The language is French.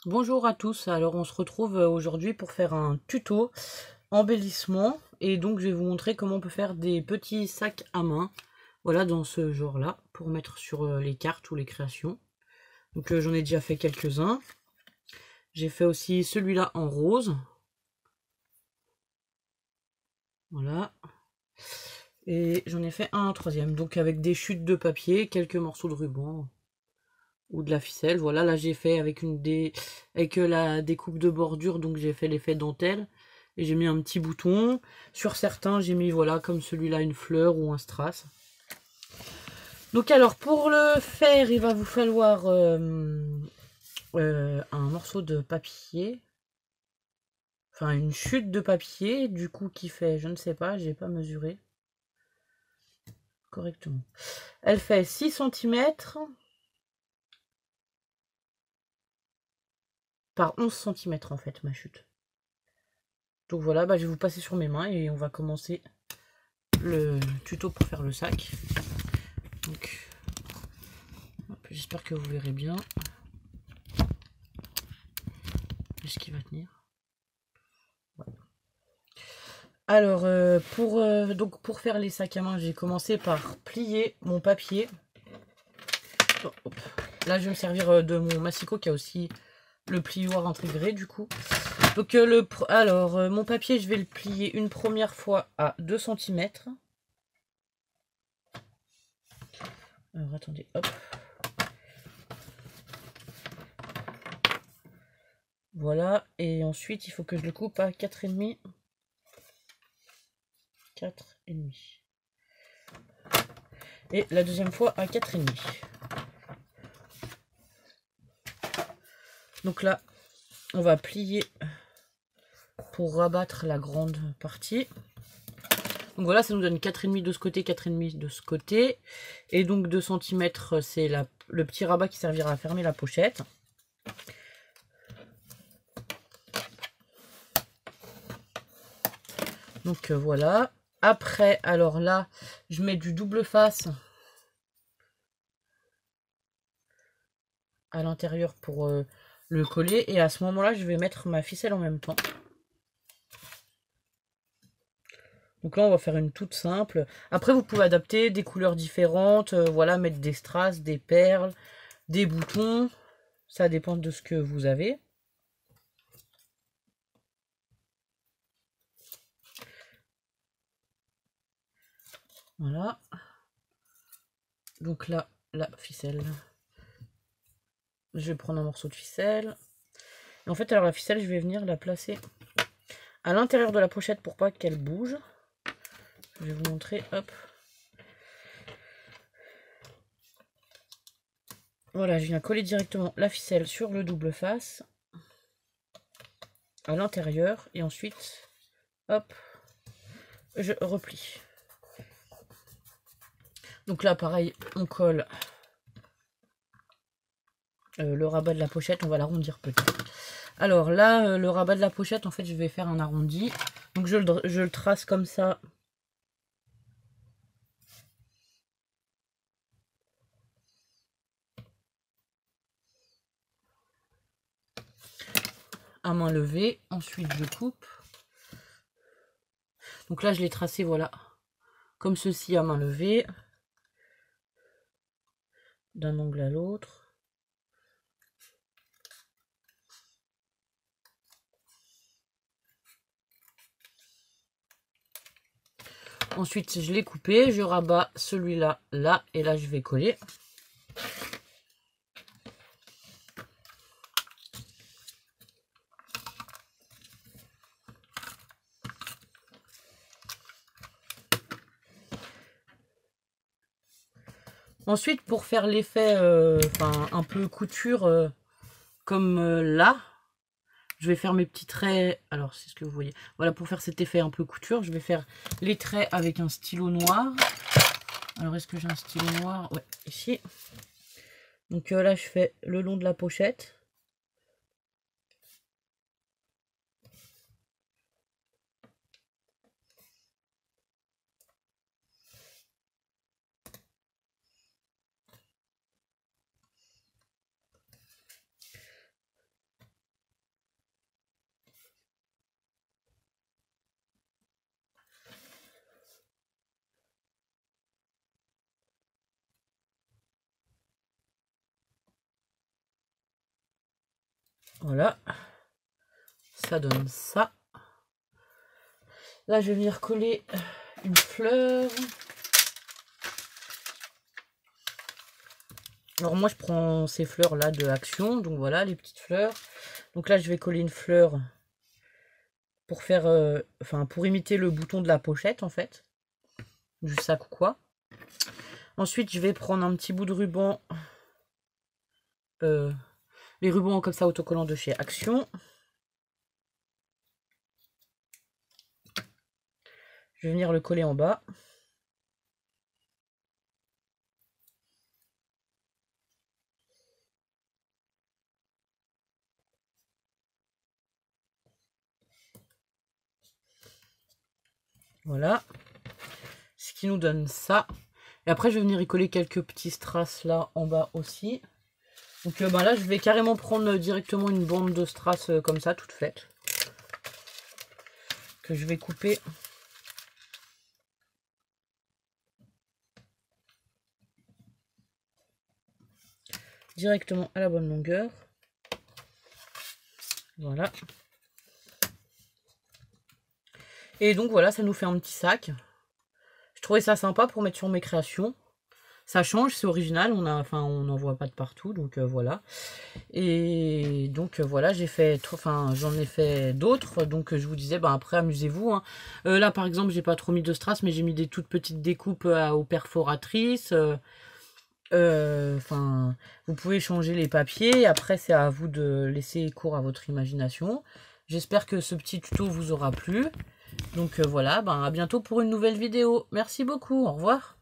Bonjour à tous, alors on se retrouve aujourd'hui pour faire un tuto embellissement et donc je vais vous montrer comment on peut faire des petits sacs à main, voilà, dans ce genre là pour mettre sur les cartes ou les créations. Donc j'en ai déjà fait quelques-uns, j'ai fait aussi celui-là en rose, voilà, et j'en ai fait un troisième, donc avec des chutes de papier, quelques morceaux de ruban ou de la ficelle. Voilà, là j'ai fait avec la découpe de bordure, donc j'ai fait l'effet dentelle et j'ai mis un petit bouton. Sur certains j'ai mis, voilà, comme celui-là, une fleur ou un strass. Donc alors pour le faire, il va vous falloir un morceau de papier, enfin une chute de papier, du coup qui fait, je ne sais pas, j'ai pas mesuré correctement. Elle fait 6 cm par 11 cm en fait, ma chute. Donc voilà, je vais vous passer sur mes mains et on va commencer le tuto pour faire le sac. Donc j'espère que vous verrez bien. Est-ce qu'il va tenir? Ouais. Alors pour faire les sacs à main, j'ai commencé par plier mon papier. Oh, là je vais me servir de mon massicot qui a aussi le plioir intégré du coup. Donc mon papier, je vais le plier une première fois à 2 cm. Alors attendez, hop. Voilà, et ensuite il faut que je le coupe à 4,5. 4,5. Et la deuxième fois à 4,5. Donc là, on va plier pour rabattre la grande partie. Donc voilà, ça nous donne 4,5 de ce côté, 4,5 de ce côté. Et donc 2 cm, c'est le petit rabat qui servira à fermer la pochette. Donc voilà. Après, alors là, je mets du double face à l'intérieur pour le coller. Et à ce moment-là, je vais mettre ma ficelle en même temps. Donc là, on va faire une toute simple. Après, vous pouvez adapter des couleurs différentes. Voilà, mettre des strass, des perles, des boutons. Ça dépend de ce que vous avez. Voilà. Donc là, la ficelle. Je vais prendre un morceau de ficelle. Et en fait, alors la ficelle, je vais venir la placer à l'intérieur de la pochette pour pas qu'elle bouge. Je vais vous montrer, hop. Voilà, je viens coller directement la ficelle sur le double face à l'intérieur et ensuite, hop, je replie. Donc là, pareil, on colle le rabat de la pochette, on va l'arrondir peut-être. Alors là, le rabat de la pochette, en fait, je vais faire un arrondi. Donc je le trace comme ça. À main levée. Ensuite, je coupe. Donc là, je l'ai tracé, voilà, comme ceci à main levée. D'un angle à l'autre. Ensuite, je l'ai coupé, je rabats celui-là, là, et là, je vais coller. Ensuite, pour faire l'effet un peu couture, comme là, je vais faire mes petits traits. Alors, c'est ce que vous voyez. Voilà, pour faire cet effet un peu couture, je vais faire les traits avec un stylo noir. Alors, est-ce que j'ai un stylo noir? Ouais, ici. Donc là, je fais le long de la pochette. Voilà. Ça donne ça. Là, je vais venir coller une fleur. Alors moi, je prends ces fleurs-là de Action. Donc voilà, les petites fleurs. Donc là, je vais coller une fleur pour faire... pour imiter le bouton de la pochette, en fait. Du sac ou quoi. Ensuite, je vais prendre un petit bout de ruban. Les rubans comme ça, autocollants de chez Action. Je vais venir le coller en bas. Voilà. Ce qui nous donne ça. Et après, je vais venir y coller quelques petits strass là en bas aussi. Donc là, je vais carrément prendre directement une bande de strass comme ça, toute faite. Que je vais couper. Directement à la bonne longueur. Voilà. Et donc voilà, ça nous fait un petit sac. Je trouvais ça sympa pour mettre sur mes créations. Ça change, c'est original, on n'en voit pas de partout, donc voilà. Et donc voilà, j'en ai fait d'autres, donc je vous disais, après amusez-vous. Hein. Là par exemple, j'ai pas trop mis de strass, mais j'ai mis des toutes petites découpes aux perforatrices. Vous pouvez changer les papiers, après c'est à vous de laisser cours à votre imagination. J'espère que ce petit tuto vous aura plu. Donc voilà, à bientôt pour une nouvelle vidéo. Merci beaucoup, au revoir.